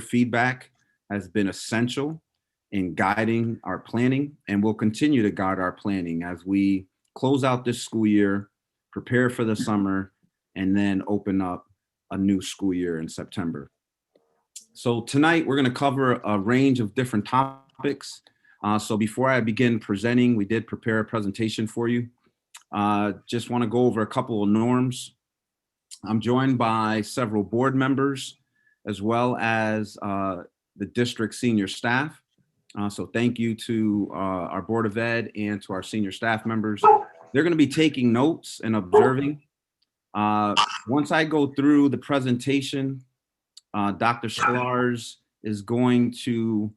feedback has been essential in guiding our planning and will continue to guide our planning as we close out this school year, prepare for the summer, and then open up a new school year in September. So tonight we're going to cover a range of different topics. So before I begin presenting, we did prepare a presentation for you. Just want to go over a couple of norms. I'm joined by several board members as well as the district senior staff. So thank you to our Board of Ed and to our senior staff members. They're going to be taking notes and observing. Once I go through the presentation, Dr. Sklarz is going to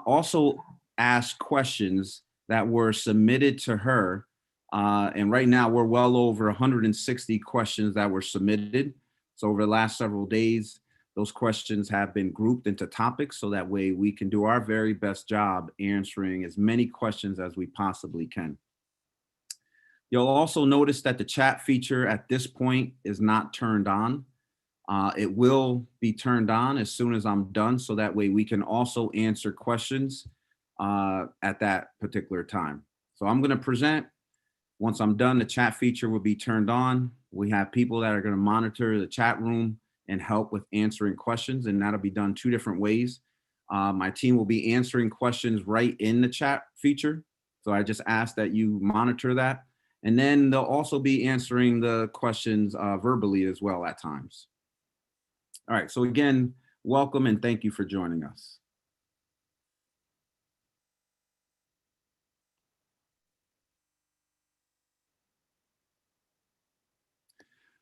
also ask questions that were submitted to her. And right now we're well over 160 questions that were submitted. So over the last several days, those questions have been grouped into topics so that way we can do our very best job answering as many questions as we possibly can. You'll also notice that the chat feature at this point is not turned on. It will be turned on as soon as I'm done, so that way we can also answer questions at that particular time. So I'm going to present. Once I'm done, the chat feature will be turned on. We have people that are going to monitor the chat room and help with answering questions, and that'll be done two different ways. My team will be answering questions right in the chat feature. So I just ask that you monitor that. And then they'll also be answering the questions verbally as well at times. All right, so again, welcome and thank you for joining us.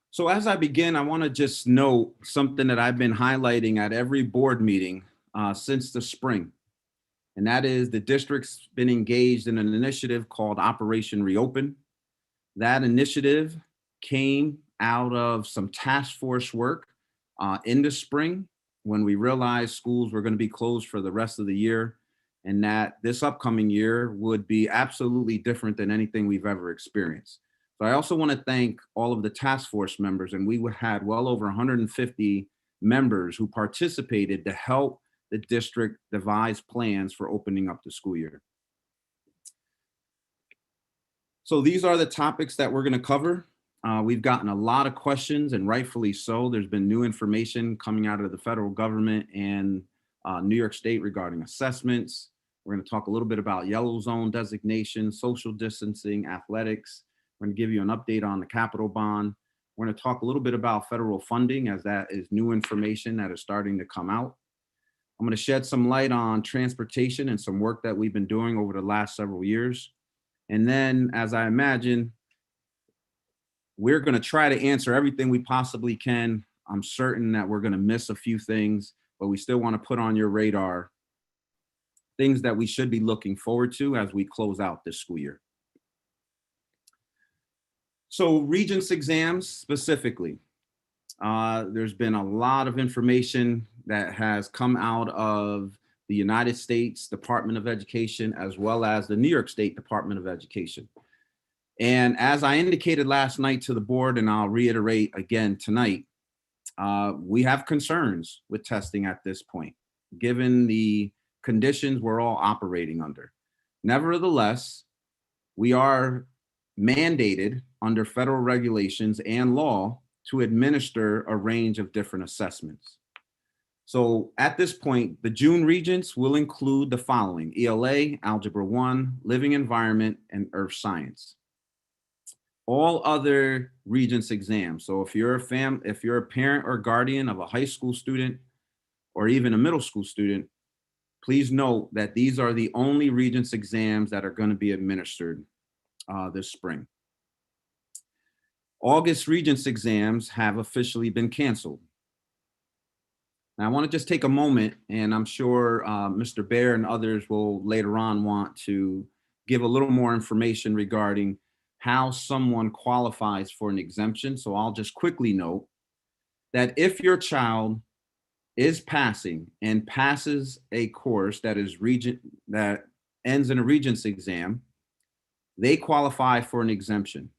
So as I begin, I want to just note something that I've been highlighting at every board meeting since the spring. And that is the district's been engaged in an initiative called Operation Reopen. That initiative came out of some task force work in the spring when we realized schools were going to be closed for the rest of the year and that this upcoming year would be absolutely different than anything we've ever experienced. So I also want to thank all of the task force members, and we had well over 150 members who participated to help the district devise plans for opening up the school year. So these are the topics that we're going to cover. We've gotten a lot of questions, and rightfully so. There's been new information coming out of the federal government and New York State regarding assessments. We're going to talk a little bit about yellow zone designation, social distancing, athletics. We're going to give you an update on the capital bond. We're going to talk a little bit about federal funding, as that is new information that is starting to come out. I'm going to shed some light on transportation and some work that we've been doing over the last several years. And then, as I imagine, we're going to try to answer everything we possibly can. I'm certain that we're going to miss a few things, but we still want to put on your radar things that we should be looking forward to as we close out this school year. So Regents exams specifically, there's been a lot of information that has come out of the United States Department of Education, as well as the New York State Department of Education. And as I indicated last night to the board, and I'll reiterate again tonight, we have concerns with testing at this point, given the conditions we're all operating under. Nevertheless, we are mandated under federal regulations and law to administer a range of different assessments. So at this point, the June Regents will include the following: ELA, Algebra 1, Living Environment, and Earth Science. All other Regents exams, so if you're a parent or guardian of a high school student or even a middle school student, please note that these are the only Regents exams that are going to be administered this spring. August Regents exams have officially been canceled. Now, I want to just take a moment, and I'm sure Mr. Baer and others will later on want to give a little more information regarding how someone qualifies for an exemption. So I'll just quickly note that if your child is passing and passes a course that ends in a Regents exam, they qualify for an exemption.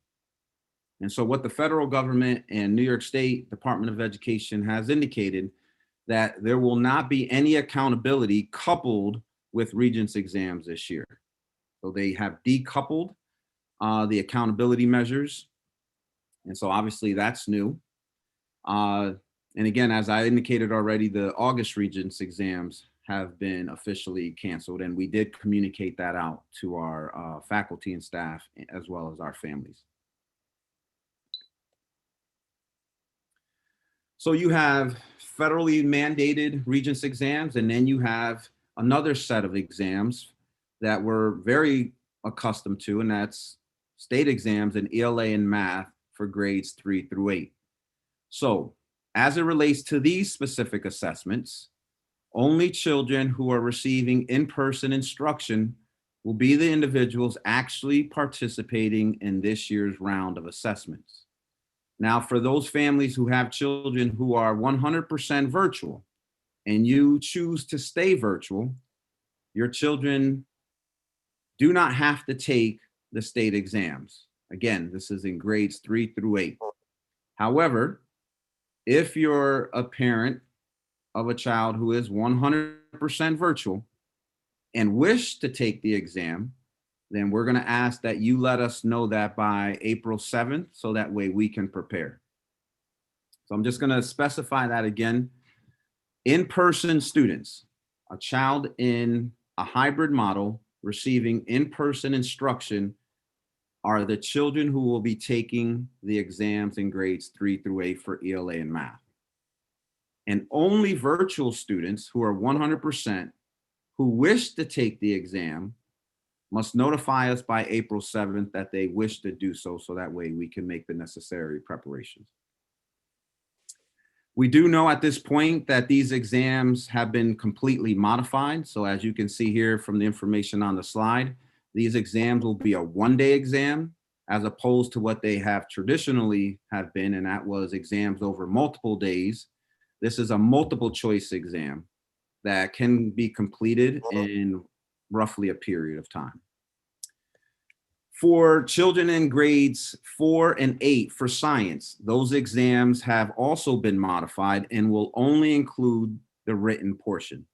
And so what the federal government and New York State Department of Education has indicated that there will not be any accountability coupled with Regents exams this year. So they have decoupled the accountability measures. And so obviously that's new. And again, as I indicated already, the August Regents exams have been officially canceled, and we did communicate that out to our faculty and staff as well as our families. So you have federally mandated Regents exams, and then you have another set of exams that we're very accustomed to, and that's state exams in ELA and math for grades 3 through 8. So as it relates to these specific assessments, only children who are receiving in-person instruction will be the individuals actually participating in this year's round of assessments. Now, for those families who have children who are 100% virtual and you choose to stay virtual, your children do not have to take the state exams. Again, this is in grades 3 through 8. However, if you're a parent of a child who is 100% virtual and wish to take the exam, then we're going to ask that you let us know that by April 7th, so that way we can prepare. So I'm just going to specify that again. In-person students, a child in a hybrid model receiving in-person instruction, are the children who will be taking the exams in grades 3 through 8 for ELA and math. And only virtual students who are 100% who wish to take the exam must notify us by April 7th that they wish to do so, so that way we can make the necessary preparations. We do know at this point that these exams have been completely modified. So as you can see here from the information on the slide, these exams will be a one-day exam as opposed to what they have traditionally have been, and that was exams over multiple days. This is a multiple choice exam that can be completed in roughly a period of time. For children in grades 4 and 8 for science, those exams have also been modified and will only include the written portion.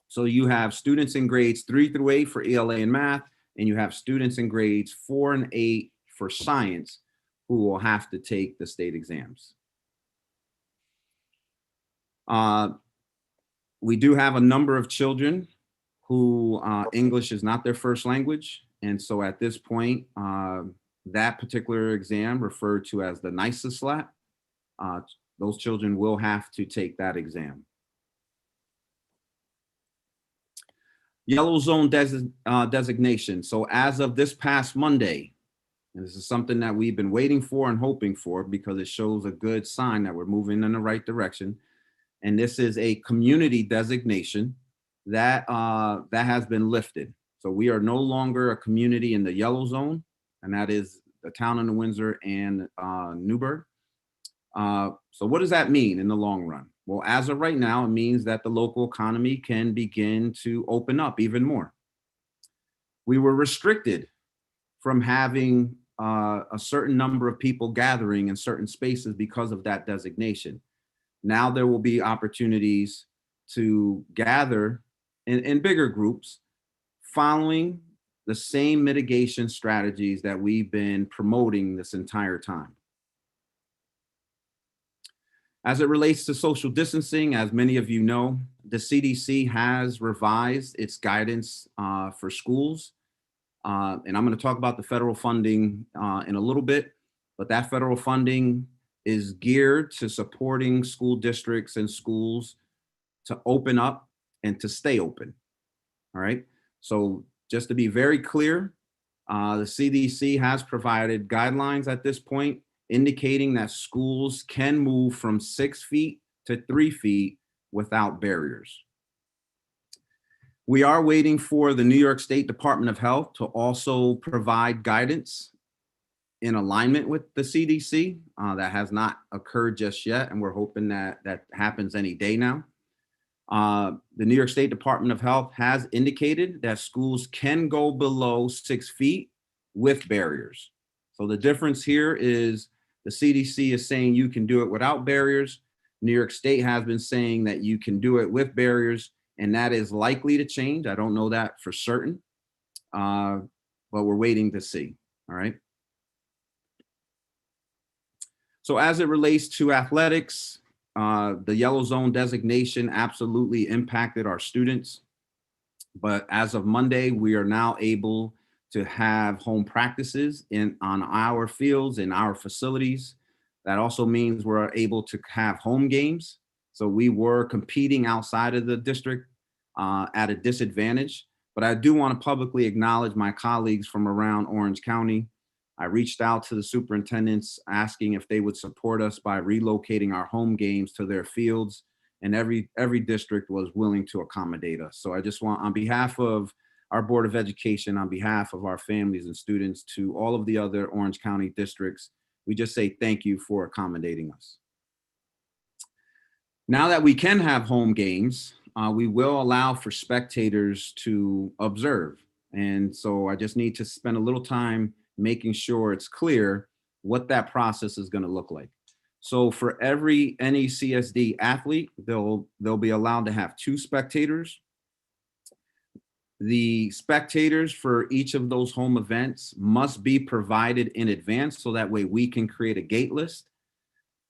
So you have students in grades 3 through 8 for ELA and math, and you have students in grades 4 and 8 for science who will have to take the state exams. We do have a number of children who English is not their first language. And so at this point, that particular exam, referred to as the NYSESLAT, those children will have to take that exam. Yellow zone designation. So as of this past Monday, and this is something that we've been waiting for and hoping for because it shows a good sign that we're moving in the right direction. And this is a community designation that that has been lifted. So we are no longer a community in the yellow zone, and that is the town of New Windsor and Newburgh. So what does that mean in the long run? Well, as of right now, it means that the local economy can begin to open up even more. We were restricted from having a certain number of people gathering in certain spaces because of that designation. Now there will be opportunities to gather in bigger groups following the same mitigation strategies that we've been promoting this entire time. As it relates to social distancing, as many of you know, the CDC has revised its guidance for schools. And I'm going to talk about the federal funding in a little bit, but that federal funding is geared to supporting school districts and schools to open up and to stay open. All right. So just to be very clear, the CDC has provided guidelines at this point indicating that schools can move from 6 feet to 3 feet without barriers. We are waiting for the New York State Department of Health to also provide guidance in alignment with the CDC. That has not occurred just yet, and we're hoping that that happens any day now. The New York State Department of Health has indicated that schools can go below 6 feet with barriers. So the difference here is the CDC is saying you can do it without barriers. New York State has been saying that you can do it with barriers, and that is likely to change. I don't know that for certain, but we're waiting to see. All right. So as it relates to athletics, the yellow zone designation absolutely impacted our students. But as of Monday, we are now able to have home practices on our fields, in our facilities. That also means we're able to have home games. So we were competing outside of the district at a disadvantage. But I do want to publicly acknowledge my colleagues from around Orange County. I reached out to the superintendents asking if they would support us by relocating our home games to their fields, and every district was willing to accommodate us. So I just want, on behalf of our Board of Education, on behalf of our families and students, to all of the other Orange County districts, we just say thank you for accommodating us. Now that we can have home games, we will allow for spectators to observe. And so I just need to spend a little time making sure it's clear what that process is going to look like. So for every NECSD athlete, they'll be allowed to have 2 spectators. The spectators for each of those home events must be provided in advance, so that way we can create a gate list.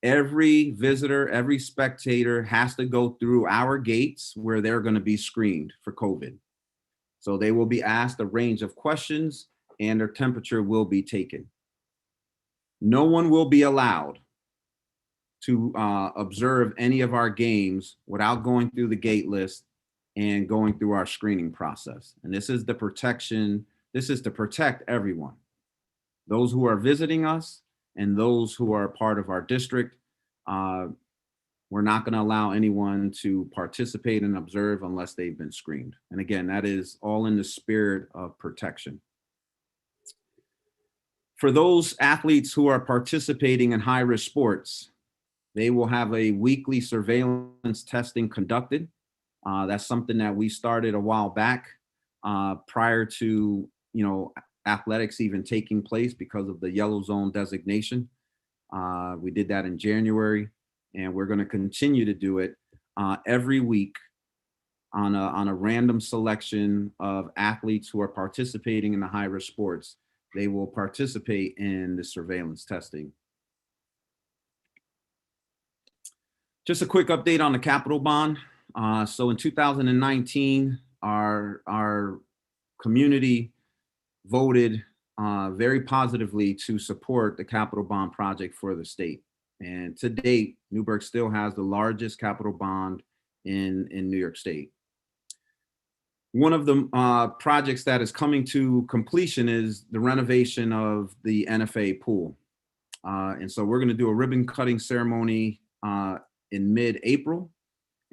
Every visitor, every spectator has to go through our gates where they're going to be screened for COVID. So they will be asked a range of questions and their temperature will be taken. No one will be allowed to observe any of our games without going through the gate list and going through our screening process. And this is the protection, this is to protect everyone. Those who are visiting us and those who are part of our district. We're not going to allow anyone to participate and observe unless they've been screened. And again, that is all in the spirit of protection. For those athletes who are participating in high-risk sports, they will have a weekly surveillance testing conducted. That's something that we started a while back prior to, athletics even taking place because of the yellow zone designation. We did that in January, and we're going to continue to do it every week on a random selection of athletes who are participating in the high-risk sports. They will participate in the surveillance testing. Just a quick update on the capital bond. So in 2019, our community voted very positively to support the capital bond project for the state. And to date, Newburgh still has the largest capital bond in New York State. One of the projects that is coming to completion is the renovation of the NFA pool. And so we're going to do a ribbon cutting ceremony in mid-April,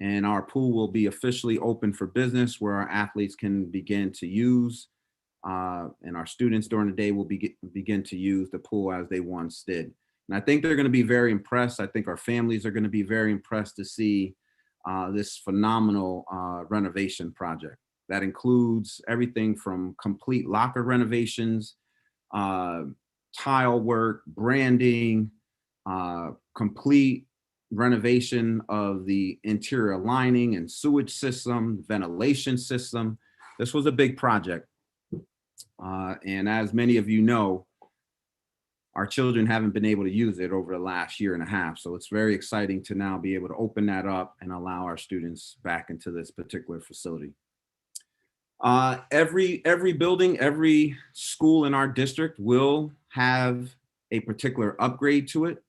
and our pool will be officially open for business, where our athletes can begin to use, and our students during the day will begin to use the pool as they once did. And I think they're going to be very impressed. I think our families are going to be very impressed to see this phenomenal renovation project. That includes everything from complete locker renovations, tile work, branding, complete renovation of the interior lining and sewage system, ventilation system. This was a big project. And as many of you know, our children haven't been able to use it over the last year and a half. So it's very exciting to now be able to open that up and allow our students back into this particular facility. Every building, every school in our district will have a particular upgrade to it.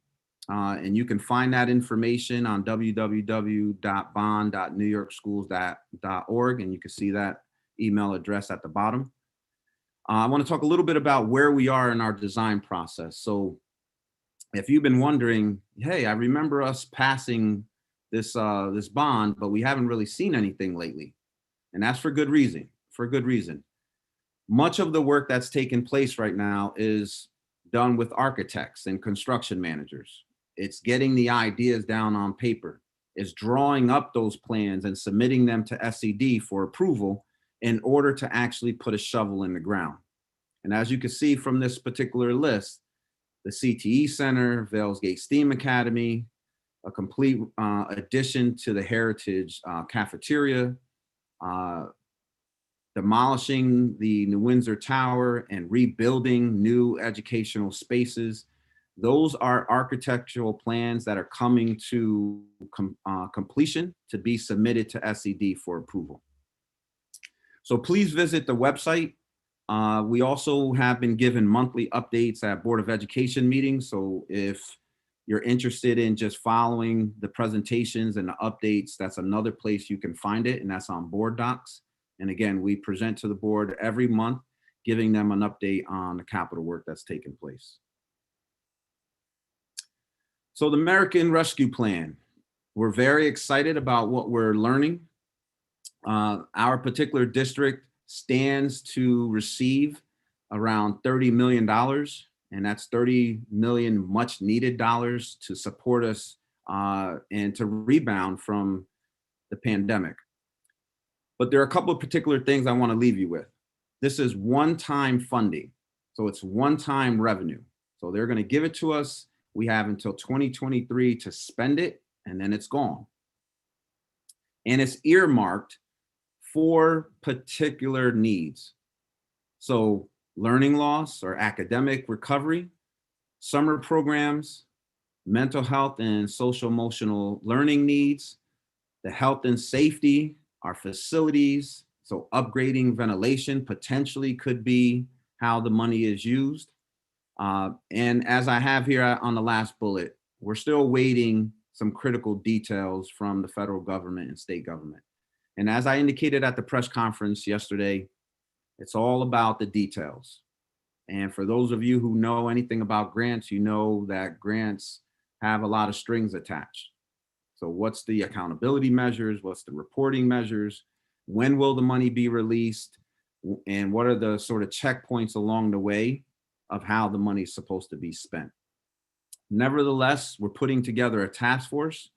And you can find that information on www.bond.newyorkschools.org, and you can see that email address at the bottom. I want to talk a little bit about where we are in our design process. So if you've been wondering, hey, I remember us passing this bond, but we haven't really seen anything lately. And that's for good reason, Much of the work that's taking place right now is done with architects and construction managers. It's getting the ideas down on paper. It's drawing up those plans and submitting them to SCD for approval in order to actually put a shovel in the ground. And as you can see from this particular list, the CTE Center, Vales Gate STEAM Academy, a complete addition to the heritage cafeteria, uh, demolishing the New Windsor Tower and rebuilding new educational spaces. Those are architectural plans that are coming to completion to be submitted to SED for approval. So please visit the website. We also have been given monthly updates at Board of Education meetings. So if you're interested in just following the presentations and the updates, that's another place you can find it, and that's on Board Docs. And again, we present to the board every month, giving them an update on the capital work that's taking place. So the American Rescue Plan, we're very excited about what we're learning. Our particular district stands to receive around $30 million, and that's 30 million much needed dollars to support us and to rebound from the pandemic. But there are a couple of particular things I want to leave you with. This is one-time funding, so it's one-time revenue. So they're going to give it to us. We have until 2023 to spend it, and then it's gone. And it's earmarked for particular needs. So learning loss or academic recovery, summer programs, mental health and social emotional learning needs, the health and safety, our facilities. So upgrading ventilation potentially could be how the money is used. And as I have here on the last bullet, we're still waiting some critical details from the federal government and state government. And as I indicated at the press conference yesterday, it's all about the details. And for those of you who know anything about grants, you know that grants have a lot of strings attached. So what's the accountability measures? What's the reporting measures? When will the money be released? And what are the sort of checkpoints along the way of how the money is supposed to be spent? Nevertheless, we're putting together a task force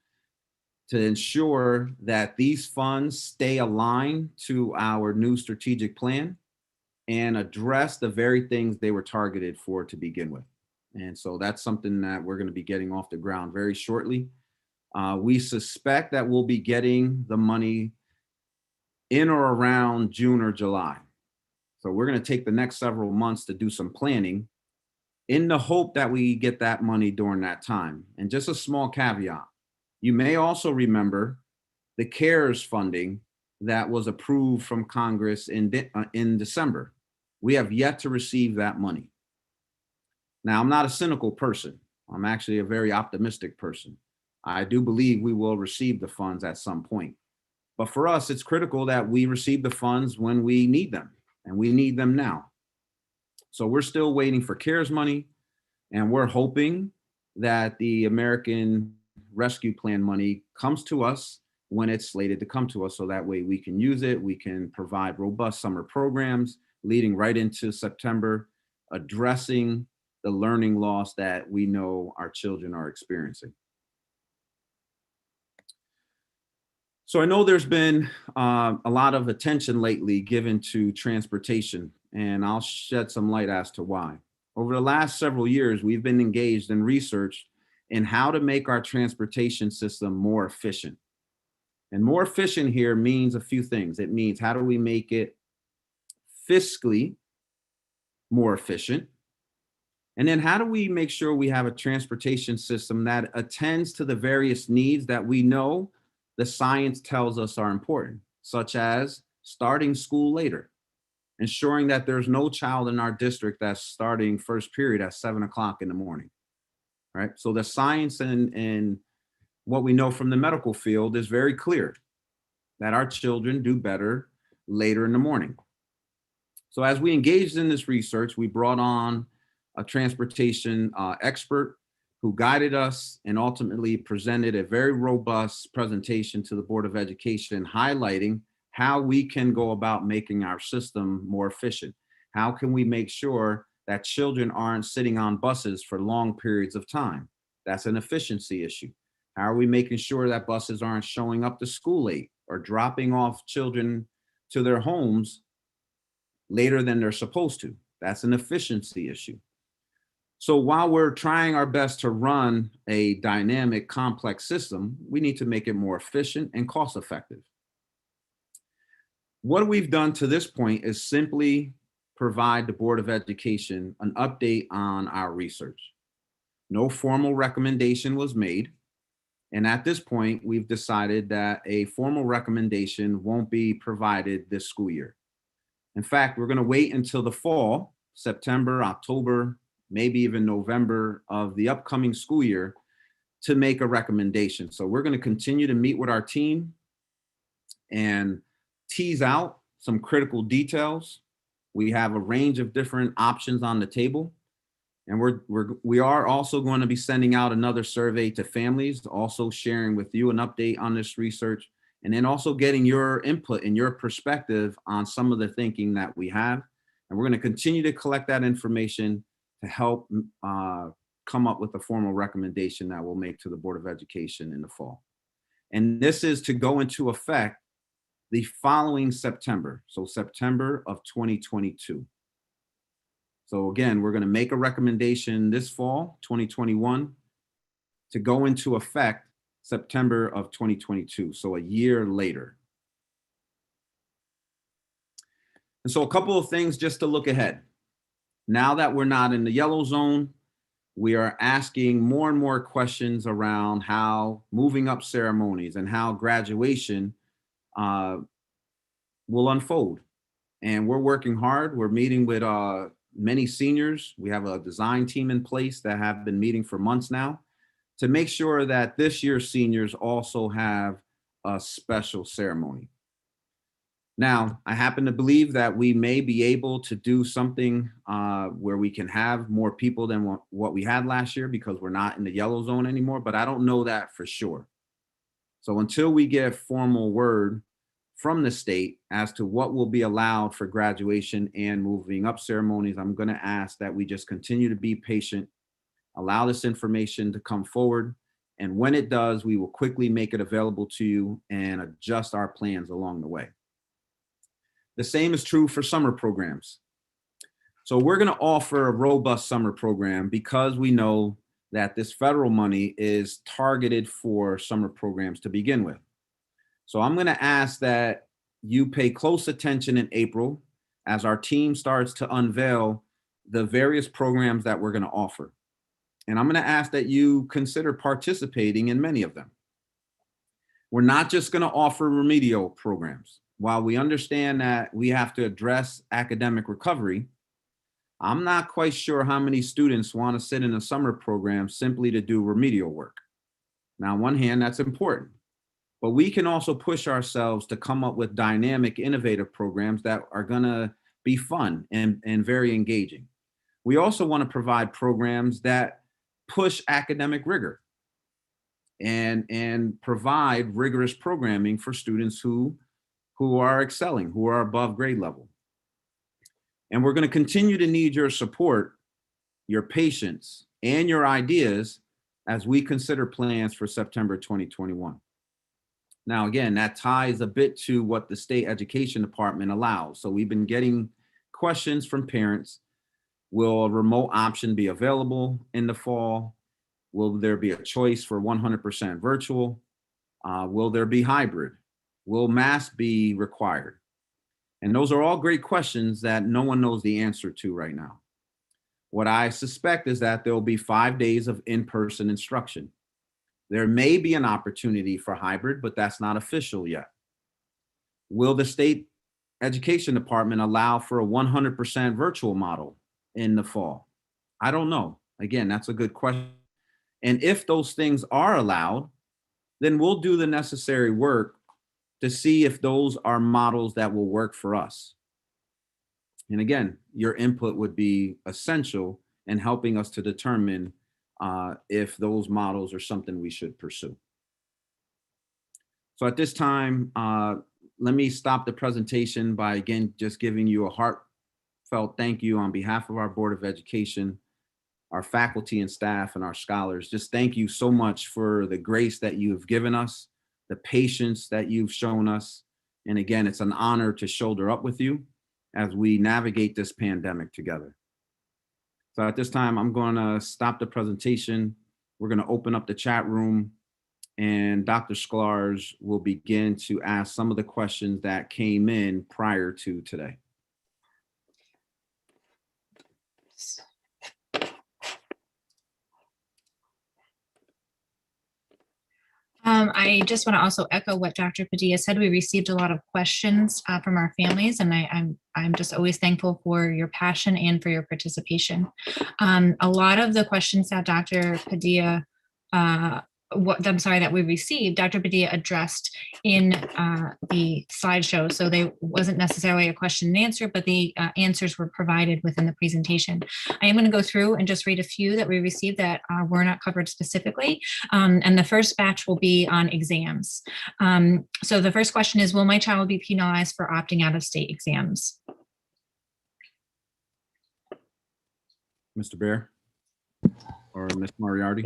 to ensure that these funds stay aligned to our new strategic plan and address the very things they were targeted for to begin with. And so that's something that we're going to be getting off the ground very shortly. We suspect that we'll be getting the money in or around June or July. So we're going to take the next several months to do some planning in the hope that we get that money during that time. And just a small caveat, you may also remember the CARES funding that was approved from Congress in December. We have yet to receive that money. Now, I'm not a cynical person. I'm actually a very optimistic person. I do believe we will receive the funds at some point. But for us, it's critical that we receive the funds when we need them, and we need them now. So we're still waiting for CARES money, and we're hoping that the American Rescue Plan money comes to us when it's slated to come to us, so that way we can use it. We can provide robust summer programs leading right into September, addressing the learning loss that we know our children are experiencing. So I know there's been a lot of attention lately given to transportation, and I'll shed some light as to why. Over the last several years, we've been engaged in research in how to make our transportation system more efficient. And more efficient here means a few things. It means, how do we make it fiscally more efficient? And then how do we make sure we have a transportation system that attends to the various needs that we know the science tells us are important, such as starting school later, ensuring that there's no child in our district that's starting first period at 7 o'clock in the morning, right? So the science and what we know from the medical field is very clear that our children do better later in the morning. So as we engaged in this research, we brought on a transportation expert who guided us and ultimately presented a very robust presentation to the Board of Education, highlighting how we can go about making our system more efficient. How can we make sure that children aren't sitting on buses for long periods of time? That's an efficiency issue. How are we making sure that buses aren't showing up to school late or dropping off children to their homes later than they're supposed to? That's an efficiency issue. So while we're trying our best to run a dynamic, complex system, we need to make it more efficient and cost effective. What we've done to this point is simply provide the Board of Education an update on our research. No formal recommendation was made. And at this point, we've decided that a formal recommendation won't be provided this school year. In fact, we're going to wait until the fall, September, October, maybe even November of the upcoming school year to make a recommendation. So we're going to continue to meet with our team and tease out some critical details. We have a range of different options on the table. And we are also going to be sending out another survey to families, also sharing with you an update on this research, and then also getting your input and your perspective on some of the thinking that we have. And we're going to continue to collect that information to help come up with a formal recommendation that we'll make to the Board of Education in the fall. And this is to go into effect the following September, so September of 2022. So again, we're going to make a recommendation this fall, 2021, to go into effect September of 2022, so a year later. And so a couple of things just to look ahead. Now that we're not in the yellow zone, we are asking more and more questions around how moving up ceremonies and how graduation will unfold. And we're working hard. We're meeting with many seniors. We have a design team in place that have been meeting for months now to make sure that this year's seniors also have a special ceremony. Now, I happen to believe that we may be able to do something where we can have more people than what we had last year because we're not in the yellow zone anymore, but I don't know that for sure. So until we get formal word from the state as to what will be allowed for graduation and moving up ceremonies, I'm going to ask that we just continue to be patient, allow this information to come forward. And when it does, we will quickly make it available to you and adjust our plans along the way. The same is true for summer programs. So we're going to offer a robust summer program because we know that this federal money is targeted for summer programs to begin with. So I'm going to ask that you pay close attention in April as our team starts to unveil the various programs that we're going to offer. And I'm going to ask that you consider participating in many of them. We're not just going to offer remedial programs. While we understand that we have to address academic recovery, I'm not quite sure how many students want to sit in a summer program simply to do remedial work. Now, on one hand, that's important, but we can also push ourselves to come up with dynamic, innovative programs that are going to be fun and very engaging. We also want to provide programs that push academic rigor and provide rigorous programming for students who are excelling, who are above grade level. And we're going to continue to need your support, your patience, and your ideas as we consider plans for September 2021. Now, again, that ties a bit to what the state education department allows. So we've been getting questions from parents. Will a remote option be available in the fall? Will there be a choice for 100% virtual? Will there be hybrid? Will masks be required? And those are all great questions that no one knows the answer to right now. What I suspect is that there will be 5 days of in-person instruction. There may be an opportunity for hybrid, but that's not official yet. Will the state education department allow for a 100% virtual model in the fall? I don't know. Again, that's a good question. And if those things are allowed, then we'll do the necessary work to see if those are models that will work for us. And again, your input would be essential in helping us to determine if those models are something we should pursue. So at this time, let me stop the presentation by again, just giving you a heartfelt thank you on behalf of our Board of Education, our faculty and staff, and our scholars. Just thank you so much for the grace that you have given us, the patience that you've shown us. And again, it's an honor to shoulder up with you as we navigate this pandemic together. So at this time, I'm going to stop the presentation. We're going to open up the chat room, and Dr. Sklarz will begin to ask some of the questions that came in prior to today. I just want to also echo what Dr. Padilla said. We received a lot of questions from our families, and I'm just always thankful for your passion and for your participation. A lot of the questions that Dr. Padilla that we received, Dr. Padilla addressed in the slideshow. So they wasn't necessarily a question and answer, but the answers were provided within the presentation. I am going to go through and just read a few that we received that were not covered specifically. And the first batch will be on exams. So the first question is, will my child be penalized for opting out of state exams? Mr. Bear or Ms. Moriarty?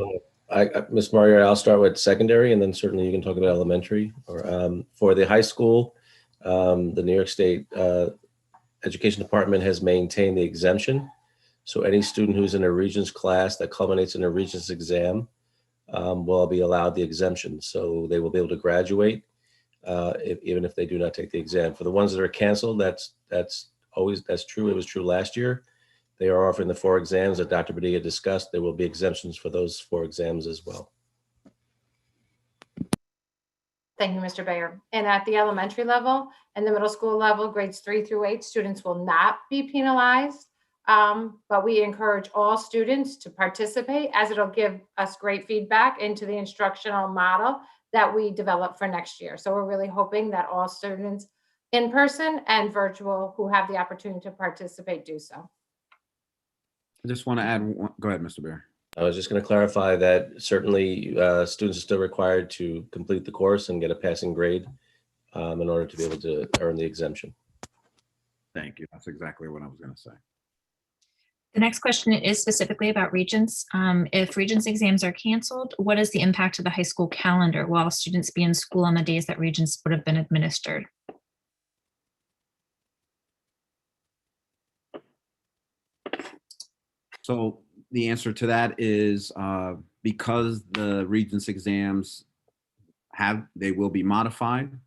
Ms. Moriarty, I'll start with secondary, and then certainly you can talk about elementary. Or for the high school, the New York State Education Department has maintained the exemption. So any student who's in a Regents class that culminates in a Regents exam will be allowed the exemption. So they will be able to graduate even if they do not take the exam. For the ones that are canceled, that's true. It was true last year. They are offering the 4 exams that Dr. Padilla discussed. There will be exemptions for those 4 exams as well. Thank you, Mr. Bayer. And at the elementary level and the middle school level, grades 3 through 8, students will not be penalized. But we encourage all students to participate, as it'll give us great feedback into the instructional model that we develop for next year. So we're really hoping that all students in person and virtual who have the opportunity to participate do so. I just want to add one. Go ahead, Mr. Bear. I was just going to clarify that certainly students are still required to complete the course and get a passing grade in order to be able to earn the exemption. Thank you. That's exactly what I was going to say. The next question is specifically about Regents. If Regents exams are canceled, what is the impact of the high school calendar? Will students be in school on the days that Regents would have been administered? So the answer to that is because the Regents exams they will be modified.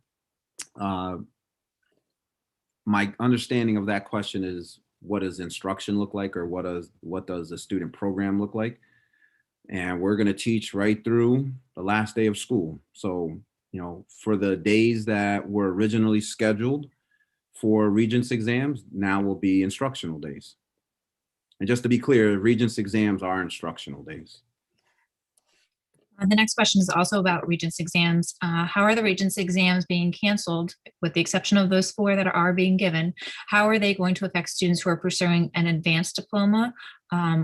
My understanding of that question is, what does instruction look like, or what does the student program look like? And we're going to teach right through the last day of school. So, for the days that were originally scheduled for Regents exams, now will be instructional days. And just to be clear, Regents exams are instructional days. The next question is also about Regents exams. How are the Regents exams being canceled, with the exception of those 4 that are being given? How are they going to affect students who are pursuing an advanced diploma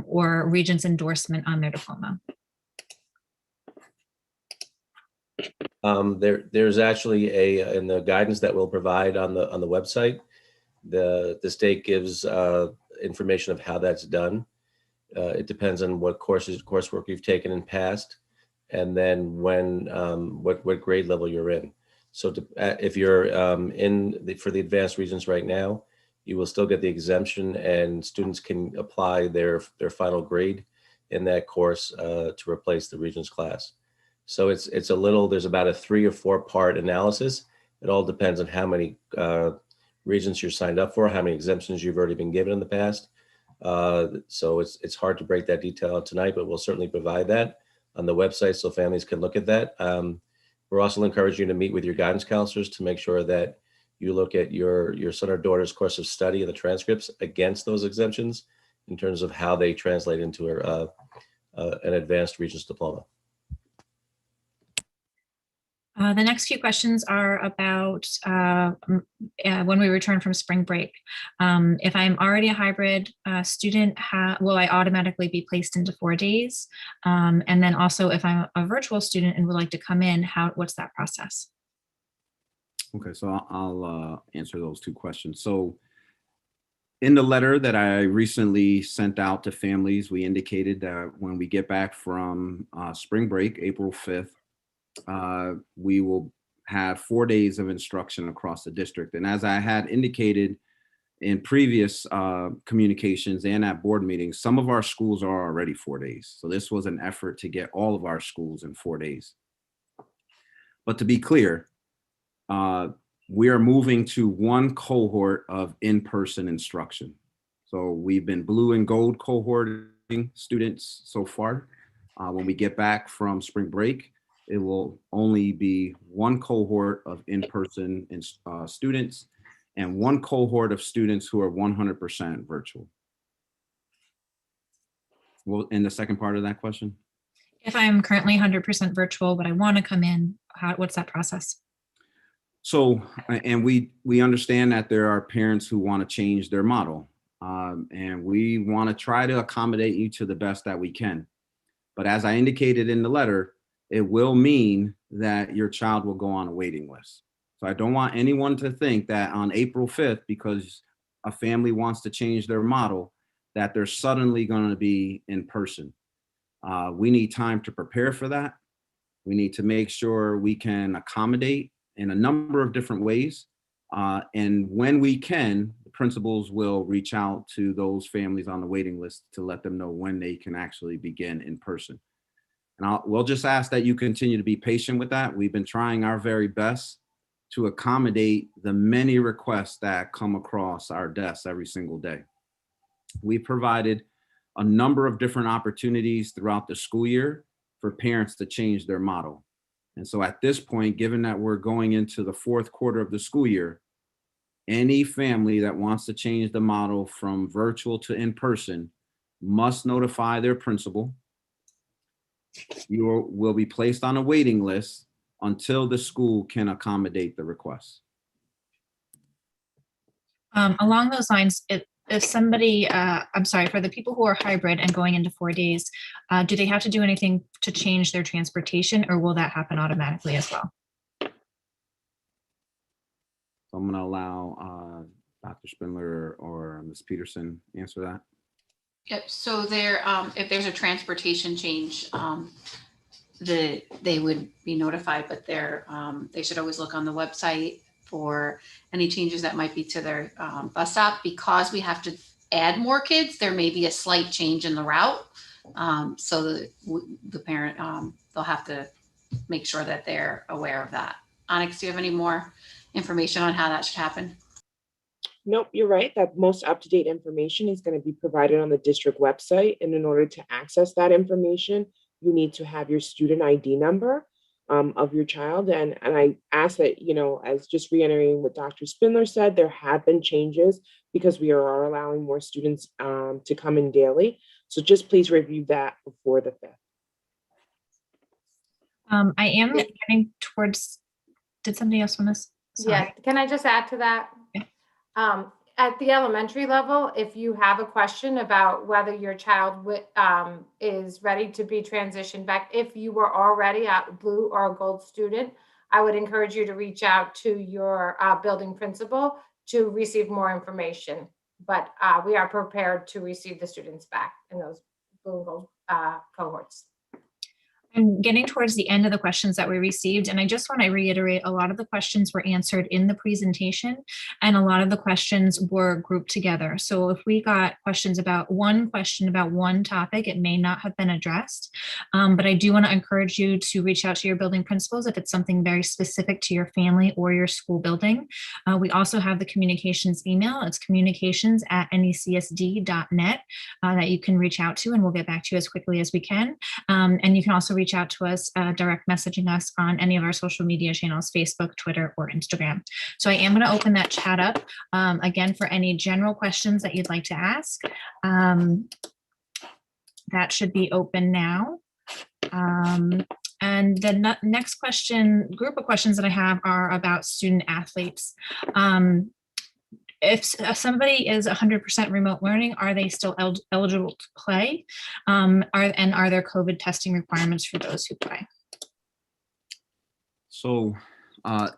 or Regents endorsement on their diploma? There's actually in the guidance that we'll provide on the website, the state gives information of how that's done. It depends on what coursework you've taken and passed, and then what grade level you're in. So if you're for the advanced Regents right now, you will still get the exemption, and students can apply their final grade in that course to replace the Regents class. So it's a little, there's about a 3 or 4 part analysis. It all depends on how many Regents you're signed up for, how many exemptions you've already been given in the past. So it's hard to break that detail out tonight, but we'll certainly provide that on the website so families can look at that. We're also encouraging you to meet with your guidance counselors to make sure that you look at your son or daughter's course of study and the transcripts against those exemptions in terms of how they translate into an advanced Regents diploma. The next few questions are about when we return from spring break. If I'm already a hybrid student, will I automatically be placed into 4 days? And then also, if I'm a virtual student and would like to come in, what's that process? Okay, so I'll answer those 2 questions. So in the letter that I recently sent out to families, we indicated that when we get back from spring break, April 5th, we will have 4 days of instruction across the district. And as I had indicated in previous communications and at board meetings, some of our schools are already 4 days. So this was an effort to get all of our schools in 4 days. But to be clear, we are moving to one cohort of in-person instruction. So we've been blue and gold cohorting students so far. When we get back from spring break, it will only be one cohort of in-person students and one cohort of students who are 100% virtual. Well, in the second part of that question? If I'm currently 100% virtual, but I want to come in, what's that process? So, and we understand that there are parents who want to change their model, and we want to try to accommodate you to the best that we can. But as I indicated in the letter, it will mean that your child will go on a waiting list. So I don't want anyone to think that on April 5th, because a family wants to change their model, that they're suddenly going to be in person. We need time to prepare for that. We need to make sure we can accommodate in a number of different ways. And when we can, the principals will reach out to those families on the waiting list to let them know when they can actually begin in person. And we'll just ask that you continue to be patient with that. We've been trying our very best to accommodate the many requests that come across our desks every single day. We provided a number of different opportunities throughout the school year for parents to change their model. And so at this point, given that we're going into the fourth quarter of the school year, any family that wants to change the model from virtual to in-person must notify their principal. You will be placed on a waiting list until the school can accommodate the request. Along those lines, if somebody, I'm sorry, for the people who are hybrid and going into 4 days, do they have to do anything to change their transportation, or will that happen automatically as well? So I'm going to allow Dr. Spindler or Ms. Peterson answer that. Yep. So there, if there's a transportation change, they would be notified, but they should always look on the website for any changes that might be to their bus stop. Because we have to add more kids, there may be a slight change in the route. So the parent, they'll have to make sure that they're aware of that. Onyx, do you have any more information on how that should happen? Nope, you're right. That most up-to-date information is going to be provided on the district website. And in order to access that information, you need to have your student ID number of your child. And I ask that, as just reiterating what Dr. Spindler said, there have been changes because we are allowing more students to come in daily. So just please review that before the 5th. I am getting towards, did somebody else want to? Yeah, can I just add to that? Yeah. At the elementary level, if you have a question about whether your child is ready to be transitioned back, if you were already a blue or a gold student, I would encourage you to reach out to your building principal to receive more information. But we are prepared to receive the students back in those blue and gold cohorts. I'm getting towards the end of the questions that we received, and I just want to reiterate a lot of the questions were answered in the presentation, and a lot of the questions were grouped together. So if we got questions about one topic, it may not have been addressed, but I do want to encourage you to reach out to your building principals if it's something very specific to your family or your school building. We also have the communications email. It's communications@necsd.net that you can reach out to, and we'll get back to you as quickly as we can. And you can also reach out to us, direct messaging us on any of our social media channels, Facebook, Twitter, or Instagram. So I am going to open that chat up again for any general questions that you'd like to ask. That should be open now. And the next group of questions that I have are about student athletes. If somebody is 100% remote learning, are they still eligible to play? Are there COVID testing requirements for those who play? So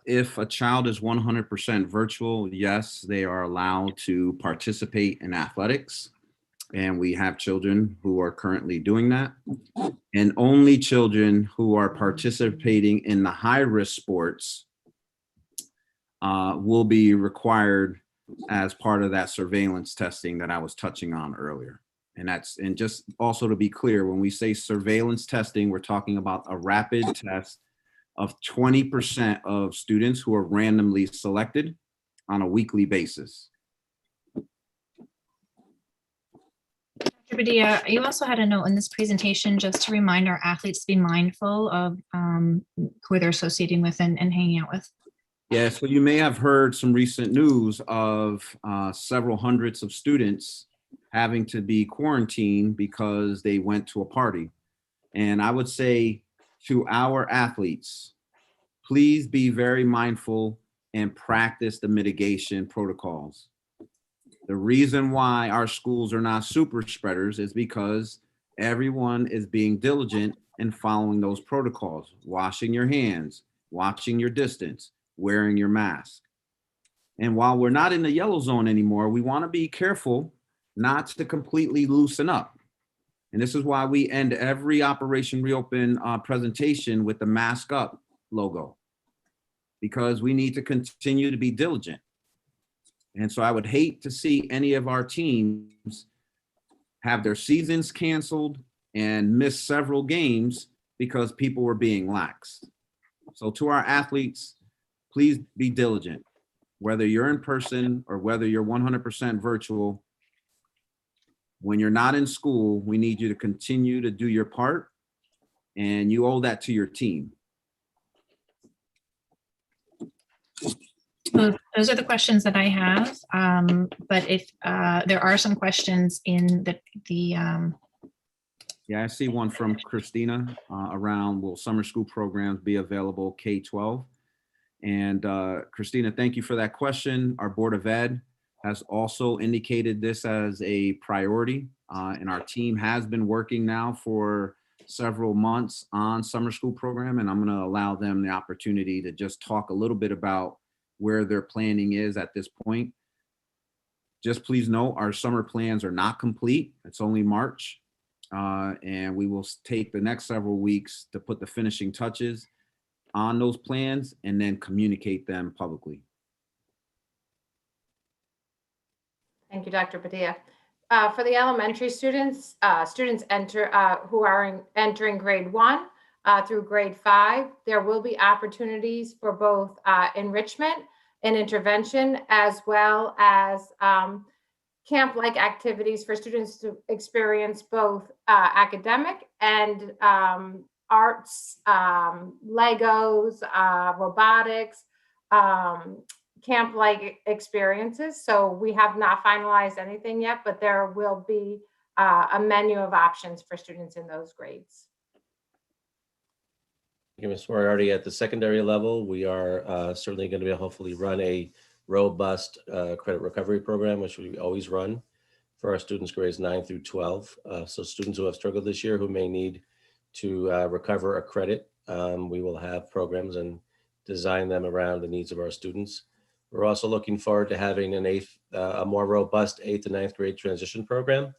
if a child is 100% virtual, yes, they are allowed to participate in athletics. And we have children who are currently doing that. And only children who are participating in the high-risk sports will be required as part of that surveillance testing that I was touching on earlier. And just also to be clear, when we say surveillance testing, we're talking about a rapid test of 20% of students who are randomly selected on a weekly basis. Dr. Padilla, you also had a note in this presentation just to remind our athletes to be mindful of who they're associating with and hanging out with. Yeah, so you may have heard some recent news of several hundreds of students having to be quarantined because they went to a party. And I would say to our athletes, please be very mindful and practice the mitigation protocols. The reason why our schools are not super spreaders is because everyone is being diligent in following those protocols, washing your hands, watching your distance, wearing your mask. And while we're not in the yellow zone anymore, we want to be careful not to completely loosen up. And this is why we end every Operation Reopen presentation with the mask up logo, because we need to continue to be diligent. And so I would hate to see any of our teams have their seasons canceled and miss several games because people were being lax. So to our athletes, please be diligent. Whether you're in person or whether you're 100% virtual, when you're not in school, we need you to continue to do your part, and you owe that to your team. So those are the questions that I have. But if there are some questions in the Yeah, I see one from Christina around, will summer school programs be available K-12? And Christina, thank you for that question. Our Board of Ed has also indicated this as a priority, and our team has been working now for several months on summer school program, and I'm going to allow them the opportunity to just talk a little bit about where their planning is at this point. Just please note, our summer plans are not complete. It's only March, and we will take the next several weeks to put the finishing touches on those plans and then communicate them publicly. Thank you, Dr. Padilla. For the elementary students, who are entering grade 1 through grade 5, there will be opportunities for both enrichment and intervention, as well as camp-like activities for students to experience both academic and arts, Legos, robotics, camp-like experiences. So we have not finalized anything yet, but there will be a menu of options for students in those grades. Thank you, Ms. Moriarty. At the secondary level, we are certainly going to hopefully run a robust credit recovery program, which we always run for our students grades 9 through 12. So students who have struggled this year, who may need to recover a credit, we will have programs and design them around the needs of our students. We're also looking forward to having a more robust 8th to 9th grade transition program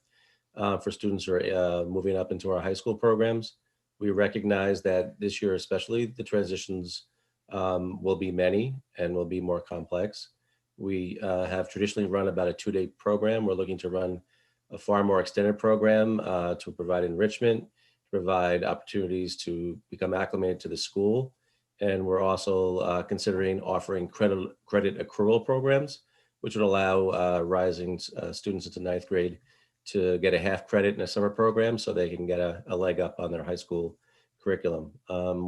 for students who are moving up into our high school programs. We recognize that this year, especially, the transitions will be many and will be more complex. We have traditionally run about a 2-day program. We're looking to run a far more extended program to provide enrichment, provide opportunities to become acclimated to the school. And we're also considering offering credit accrual programs, which would allow rising students into 9th grade to get a half credit in a summer program so they can get a leg up on their high school curriculum.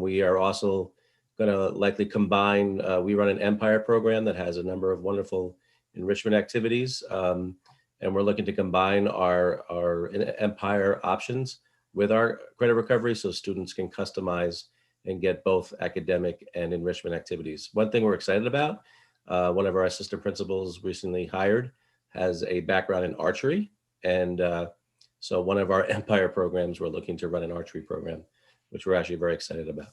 We are also going to likely combine, we run an Empire program that has a number of wonderful enrichment activities. And we're looking to combine our Empire options with our credit recovery so students can customize and get both academic and enrichment activities. One thing we're excited about, one of our assistant principals recently hired has a background in archery. And so one of our Empire programs, we're looking to run an archery program, which we're actually very excited about.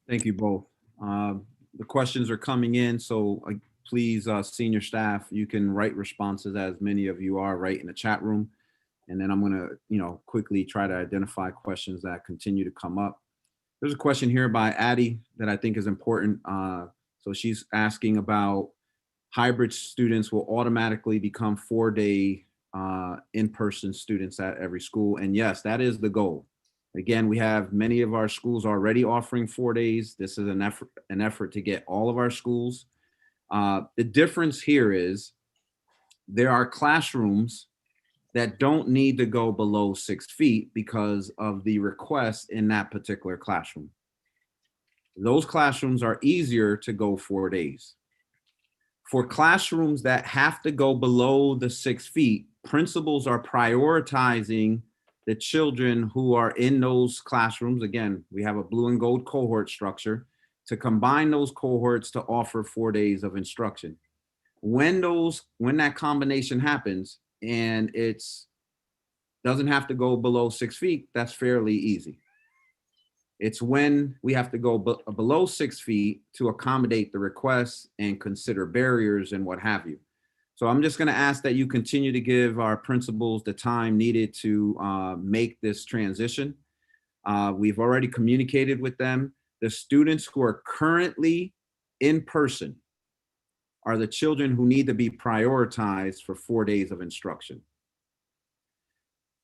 Thank you both. The questions are coming in, so please, senior staff, you can write responses, as many of you are, right in the chat room. And then I'm gonna, quickly try to identify questions that continue to come up. There's a question here by Addie that I think is important. So she's asking about hybrid students will automatically become 4-day in-person students at every school. And yes, that is the goal. Again, we have many of our schools already offering 4 days. This is an effort to get all of our schools. The difference here is there are classrooms that don't need to go below 6 feet because of the request in that particular classroom. Those classrooms are easier to go 4 days. For classrooms that have to go below the 6 feet, principals are prioritizing the children who are in those classrooms. Again, we have a blue and gold cohort structure to combine those cohorts to offer 4 days of instruction. When that combination happens and it's doesn't have to go below 6 feet, that's fairly easy. It's when we have to go below 6 feet to accommodate the requests and consider barriers and what have you. So I'm just going to ask that you continue to give our principals the time needed to make this transition. We've already communicated with them. The students who are currently in person are the children who need to be prioritized for 4 days of instruction.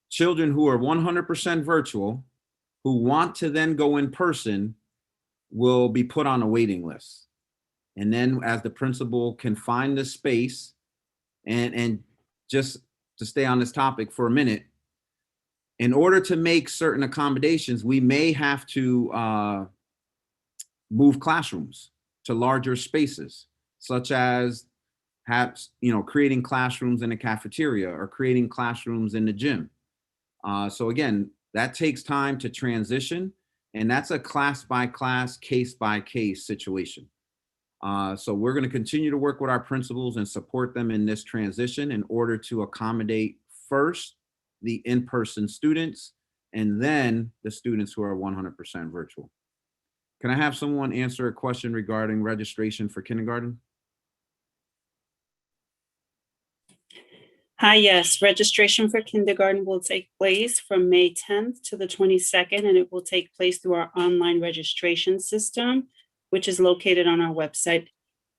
Children who are 100% virtual, who want to then go in person, will be put on a waiting list. And then as the principal can find the space, and just to stay on this topic for a minute, in order to make certain accommodations, we may have to move classrooms to larger spaces, such as perhaps, creating classrooms in the cafeteria or creating classrooms in the gym. So again, that takes time to transition, and that's a class by class, case by case situation. So we're going to continue to work with our principals and support them in this transition in order to accommodate first the in-person students and then the students who are 100% virtual. Can I have someone answer a question regarding registration for kindergarten? Hi, yes, registration for kindergarten will take place from May 10th to the 22nd, and it will take place through our online registration system, which is located on our website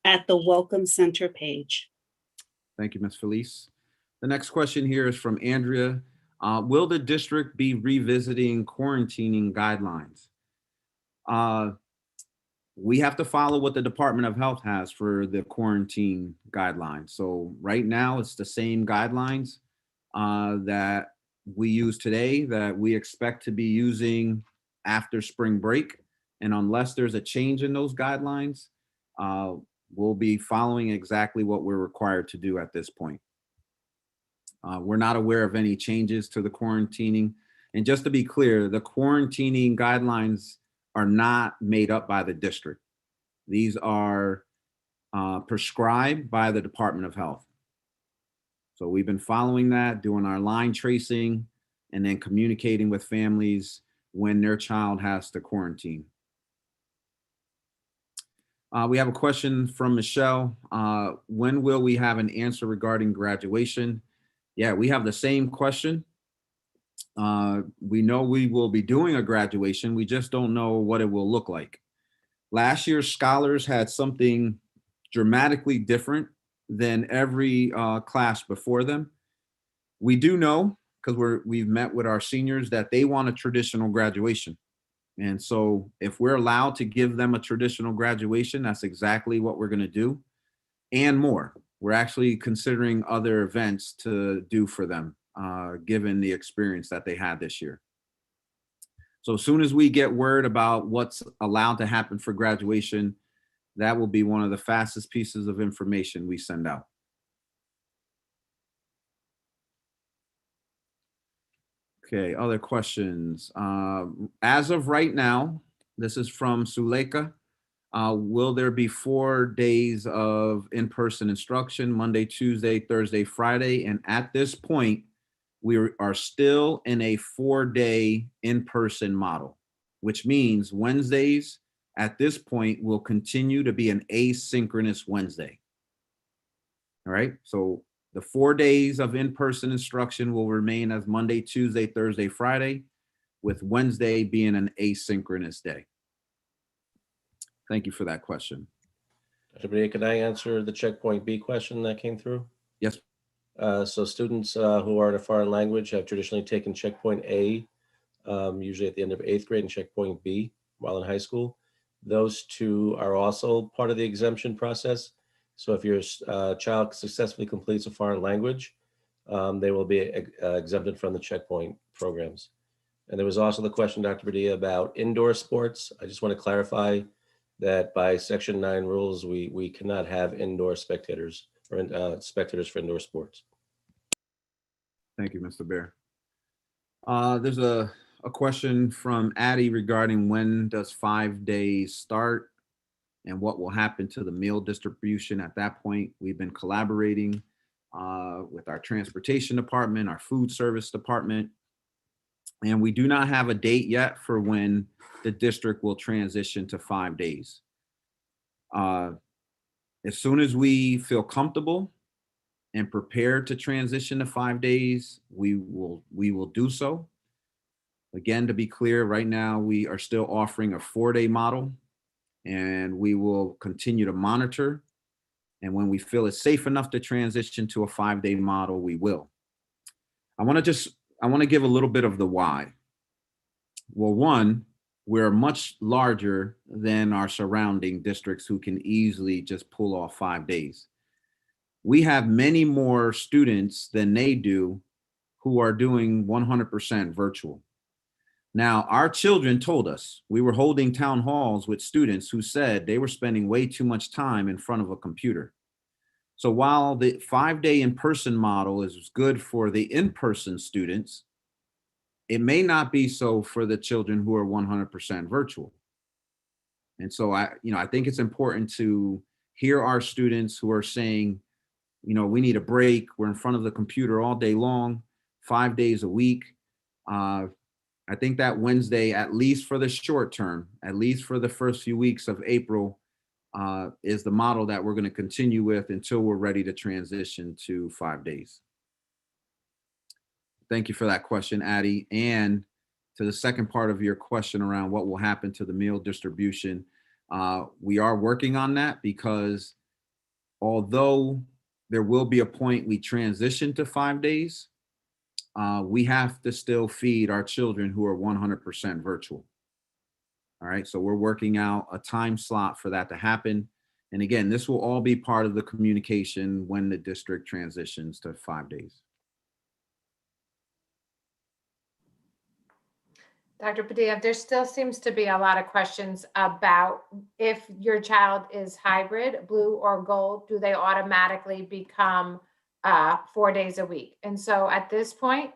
at the Welcome Center page. Thank you, Ms. Felice. The next question here is from Andrea. Will the district be revisiting quarantining guidelines? We have to follow what the Department of Health has for the quarantine guidelines. So right now it's the same guidelines that we use today that we expect to be using after spring break. And unless there's a change in those guidelines, we'll be following exactly what we're required to do at this point. We're not aware of any changes to the quarantining. And just to be clear, the quarantining guidelines are not made up by the district. These are prescribed by the Department of Health. So we've been following that, doing our line tracing, and then communicating with families when their child has to quarantine. We have a question from Michelle. When will we have an answer regarding graduation? Yeah, we have the same question. We know we will be doing a graduation. We just don't know what it will look like. Last year's scholars had something dramatically different than every class before them. We do know, because we've met with our seniors, that they want a traditional graduation. And so if we're allowed to give them a traditional graduation, that's exactly what we're going to do, and more. We're actually considering other events to do for them, given the experience that they had this year. So as soon as we get word about what's allowed to happen for graduation, that will be one of the fastest pieces of information we send out. Okay, other questions. As of right now, this is from Suleika. Will there be 4 days of in-person instruction, Monday, Tuesday, Thursday, Friday? And at this point, we are still in a 4-day in-person model, which means Wednesdays at this point will continue to be an asynchronous Wednesday. All right, so the 4 days of in-person instruction will remain as Monday, Tuesday, Thursday, Friday, with Wednesday being an asynchronous day. Thank you for that question. Dr. Padilla, can I answer the checkpoint B question that came through? Yes. So students who are in a foreign language have traditionally taken checkpoint A, usually at the end of 8th grade, and checkpoint B while in high school. Those two are also part of the exemption process. So if your child successfully completes a foreign language, they will be exempted from the checkpoint programs. And there was also the question, Dr. Padilla, about indoor sports. I just want to clarify that by Section 9 rules, we cannot have indoor spectators or spectators for indoor sports. Thank you, Mr. Bear. There's a question from Addie regarding when does 5 days start and what will happen to the meal distribution at that point. We've been collaborating with our transportation department, our food service department, and we do not have a date yet for when the district will transition to 5 days. As soon as we feel comfortable and prepared to transition to 5 days, we will do so. Again, to be clear, right now we are still offering a 4-day model, and we will continue to monitor. And when we feel it's safe enough to transition to a 5-day model, we will. I want to give a little bit of the why. Well, one, we're much larger than our surrounding districts who can easily just pull off 5 days. We have many more students than they do who are doing 100% virtual. Now, our children told us, we were holding town halls with students who said they were spending way too much time in front of a computer. So while the 5-day in-person model is good for the in-person students, it may not be so for the children who are 100% virtual. And so I think it's important to hear our students who are saying, we need a break. We're in front of the computer all day long, 5 days a week. I think that Wednesday, at least for the short term, at least for the first few weeks of April, is the model that we're going to continue with until we're ready to transition to 5 days. Thank you for that question, Addie. And to the second part of your question around what will happen to the meal distribution, we are working on that because although there will be a point we transition to 5 days, we have to still feed our children who are 100% virtual. All right, so we're working out a time slot for that to happen. And again, this will all be part of the communication when the district transitions to 5 days. Dr. Padilla, there still seems to be a lot of questions about if your child is hybrid, blue or gold, do they automatically become 4 days a week? And so at this point,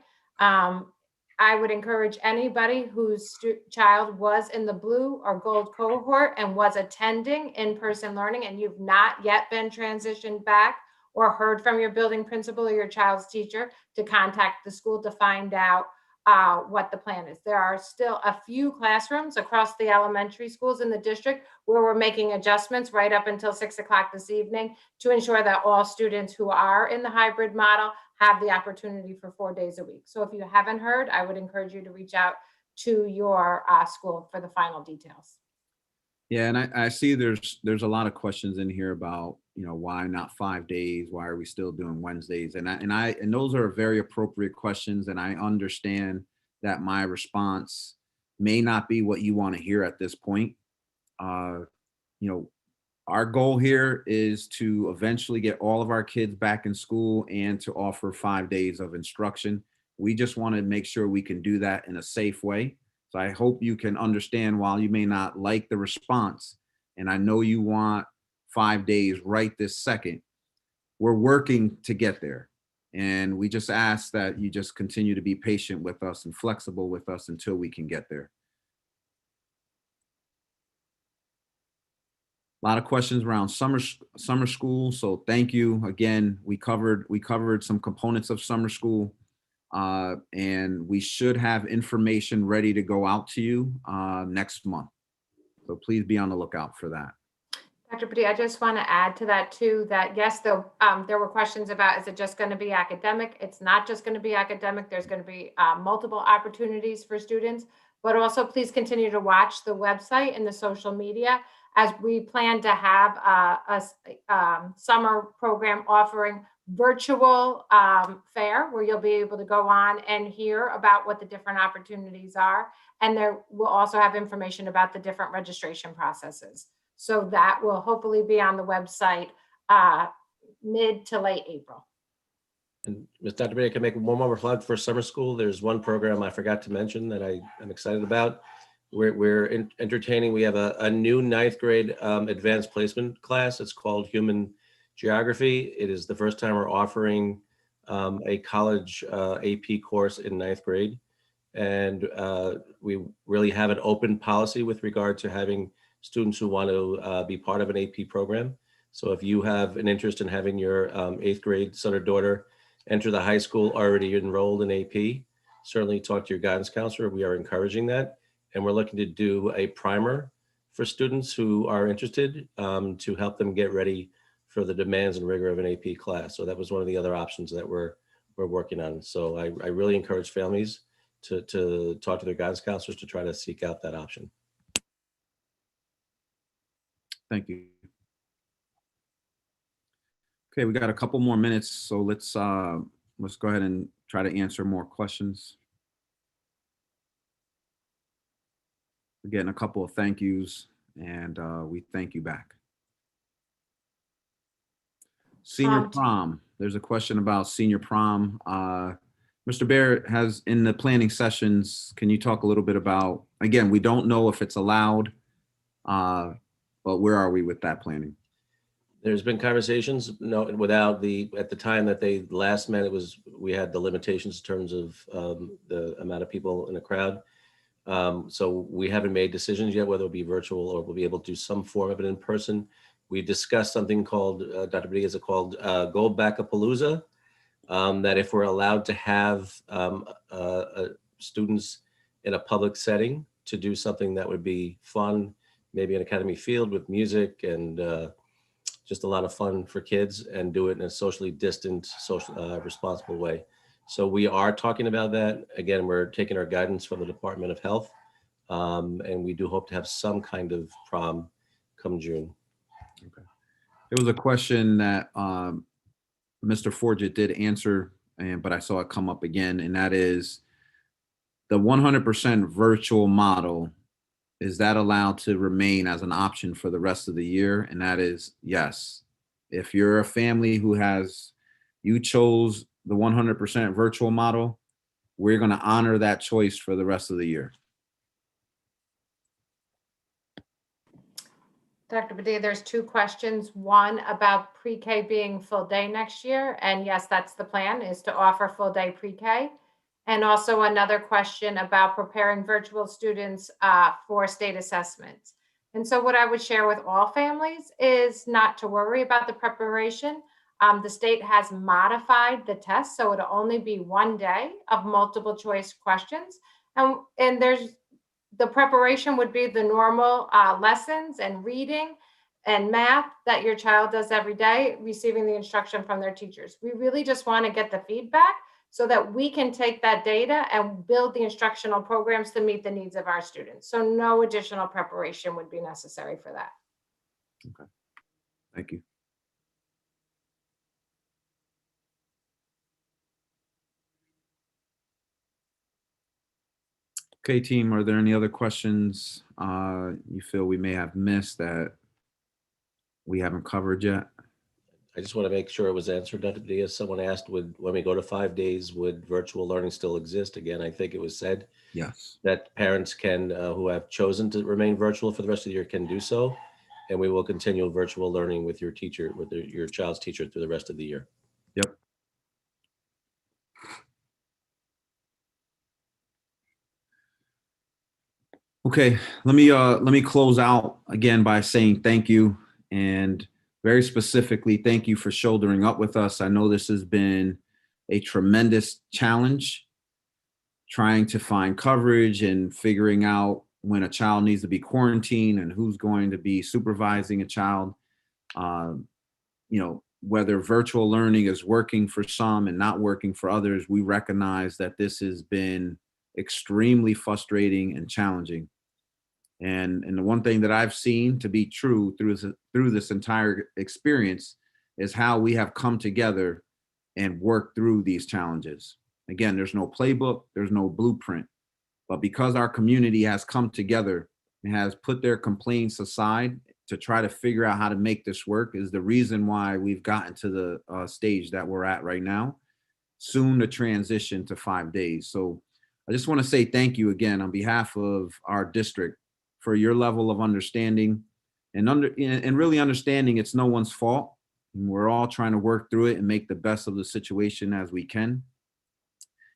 I would encourage anybody whose child was in the blue or gold cohort and was attending in-person learning and you've not yet been transitioned back or heard from your building principal or your child's teacher to contact the school to find out what the plan is. There are still a few classrooms across the elementary schools in the district where we're making adjustments right up until 6 o'clock this evening to ensure that all students who are in the hybrid model have the opportunity for 4 days a week. So if you haven't heard, I would encourage you to reach out to your school for the final details. Yeah, and I see there's a lot of questions in here about, why not 5 days? Why are we still doing Wednesdays? And those are very appropriate questions. And I understand that my response may not be what you want to hear at this point. Our goal here is to eventually get all of our kids back in school and to offer 5 days of instruction. We just want to make sure we can do that in a safe way. So I hope you can understand while you may not like the response, and I know you want 5 days right this second, we're working to get there. And we just ask that you just continue to be patient with us and flexible with us until we can get there. A lot of questions around summer school. So thank you. Again, we covered some components of summer school. And we should have information ready to go out to you next month. So please be on the lookout for that. Dr. Padilla, I just want to add to that too, that yes, there were questions about, is it just going to be academic? It's not just going to be academic. There's going to be multiple opportunities for students, but also please continue to watch the website and the social media as we plan to have a summer program offering virtual fair where you'll be able to go on and hear about what the different opportunities are. And there will also have information about the different registration processes. So that will hopefully be on the website mid to late April. And Ms. Dr. Brady, I can make one more plug for summer school. There's one program I forgot to mention that I am excited about. We're entertaining, we have a new 9th grade advanced placement class. It's called Human Geography. It is the first time we're offering a college AP course in 9th grade. And we really have an open policy with regard to having students who want to be part of an AP program. So if you have an interest in having your 8th grade son or daughter enter the high school already enrolled in AP, certainly talk to your guidance counselor. We are encouraging that. And we're looking to do a primer for students who are interested to help them get ready for the demands and rigor of an AP class. So that was one of the other options that we're working on. So I really encourage families to talk to their guidance counselors to try to seek out that option. Thank you. Okay, we got a couple more minutes, so let's go ahead and try to answer more questions. We're getting a couple of thank yous, and we thank you back. Senior prom. There's a question about senior prom. Mr. Baer has in the planning sessions, can you talk a little bit about, again, we don't know if it's allowed, but where are we with that planning? There's been conversations, no, without at the time that they last met, we had the limitations in terms of the amount of people in the crowd. So we haven't made decisions yet, whether it'll be virtual or we'll be able to do some form of it in person. We discussed something called, Dr. Badie, is it called Gold Back-a-Palooza? That if we're allowed to have students in a public setting to do something that would be fun, maybe an academy field with music and just a lot of fun for kids, and do it in a socially distant, responsible way. So we are talking about that. Again, we're taking our guidance from the Department of Health, and we do hope to have some kind of prom come June. Okay. There was a question that Mr. Forget did answer, but I saw it come up again, and that is the 100% virtual model. Is that allowed to remain as an option for the rest of the year? And that is yes. If you're a family who you chose the 100% virtual model, we're going to honor that choice for the rest of the year. Dr. Badie, there's two questions. One about pre-K being full day next year. And yes, that's the plan, is to offer full day pre-K. And also another question about preparing virtual students for state assessments. And so what I would share with all families is not to worry about the preparation. The state has modified the test, so it'll only be one day of multiple choice questions. And the preparation would be the normal lessons and reading and math that your child does every day, receiving the instruction from their teachers. We really just want to get the feedback so that we can take that data and build the instructional programs to meet the needs of our students. So no additional preparation would be necessary for that. Okay, thank you. Okay, team, are there any other questions you feel we may have missed that we haven't covered yet? I just want to make sure it was answered, Dr. Badie. Someone asked, when we go to 5 days, would virtual learning still exist? Again, I think it was said Yes. that parents can, who have chosen to remain virtual for the rest of the year, can do so. And we will continue virtual learning with your teacher, with your child's teacher through the rest of the year. Yep. Okay, let me close out again by saying thank you, and very specifically, thank you for shouldering up with us. I know this has been a tremendous challenge, trying to find coverage and figuring out when a child needs to be quarantined and who's going to be supervising a child. Whether virtual learning is working for some and not working for others, we recognize that this has been extremely frustrating and challenging. And the one thing that I've seen to be true through this entire experience is how we have come together and worked through these challenges. Again, there's no playbook, there's no blueprint, but because our community has come together and has put their complaints aside to try to figure out how to make this work is the reason why we've gotten to the stage that we're at right now, soon to transition to 5 days. So I just want to say thank you again on behalf of our district for your level of understanding and really understanding it's no one's fault. And we're all trying to work through it and make the best of the situation as we can.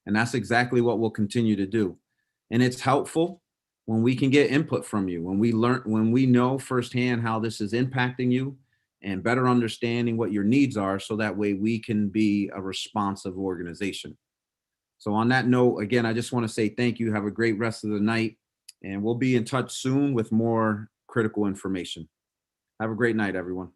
And that's exactly what we'll continue to do. And it's helpful when we can get input from you, when we know firsthand how this is impacting you and better understanding what your needs are, so that way we can be a responsive organization. So on that note, again, I just want to say thank you. Have a great rest of the night, and we'll be in touch soon with more critical information. Have a great night, everyone.